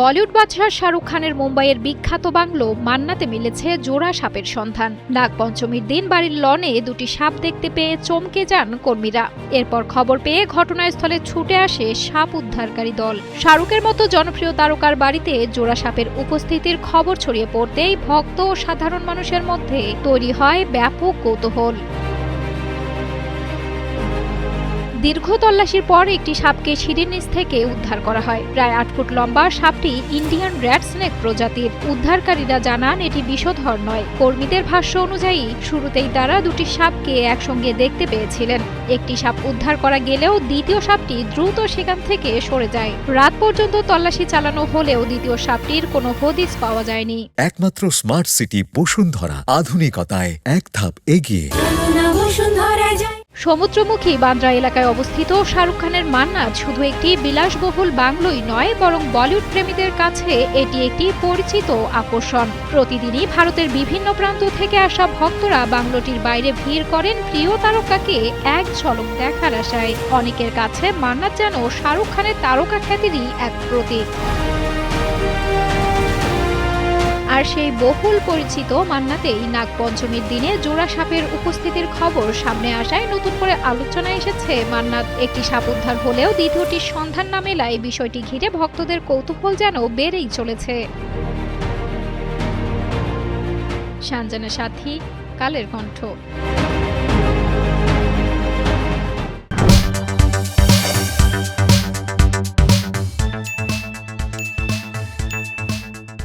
বলিউড বাদশাহ শাহরুখ খানের মুম্বাইয়ের বিখ্যাত বাংলো মান্নাতে মিলেছে জোড়া সাপের সন্ধান। নাগপঞ্চমীর দিন বাড়ির লনে দুটি সাপ দেখতে পেয়ে চমকে যান কর্মীরা। এরপর খবর পেয়ে ঘটনাস্থলে ছুটে আসে সাপ উদ্ধারকারী দল। শাহরুখের মতো জনপ্রিয় তারকার বাড়িতে জোড়া সাপের উপস্থিতির খবর ছড়িয়ে পড়তেই ভক্ত ও সাধারণ মানুষের মধ্যে তৈরি হয় ব্যাপক কৌতূহল। দীর্ঘ তল্লাশির পর একটি সাপকে সিঁড়ির নিচ থেকে উদ্ধার করা হয়। প্রায় ৮ ফুট লম্বা সাপটি ইন্ডিয়ান রেড স্নেক প্রজাতির। উদ্ধারকারীরা জানান এটি বিষধর নয়। কর্মীদের ভাষ্য অনুযায়ী শুরুতেই তারা দুটি সাপকে একসঙ্গে দেখতে পেয়েছিলেন। একটি সাপ উদ্ধার করা গেলেও দ্বিতীয় সাপটি দ্রুত সেখান থেকে সরে যায়। রাত পর্যন্ত তল্লাশি চালানো হলেও দ্বিতীয় সাপটির কোনো হদিস পাওয়া যায়নি। একমাত্র স্মার্ট সিটি বসুন্ধরা, আধুনিকতায় এক ধাপ এগিয়ে। সমুদ্রমুখী বান্দ্রা এলাকায় অবস্থিত শাহরুখ খানের মান্নাত শুধু একটি বিলাসবহুল বাংলোই নয়, বরং বলিউড প্রেমীদের কাছে এটি একটি পরিচিত আকর্ষণ। প্রতিদিনই ভারতের বিভিন্ন প্রান্ত থেকে আসা ভক্তরা বাংলোটির বাইরে ভিড় করেন প্রিয় তারকাকে এক ঝলক দেখার আশায়। অনেকের কাছে মান্নাত যেন শাহরুখ খানের তারকা খ্যাতিরই এক প্রতীক। আর সেই বহুল পরিচিত মান্নাতেই নাগপঞ্চমীর দিনে জোড়া সাপের উপস্থিতির খবর সামনে আসায় নতুন করে আলোচনায় এসেছে মান্নাত। একটি সাপ উদ্ধার হলেও দ্বিতীয়টির সন্ধান না মেলায় বিষয়টি ঘিরে ভক্তদের কৌতূহল যেন বেড়েই চলেছে। সানজানা সাথী, কালের কণ্ঠ।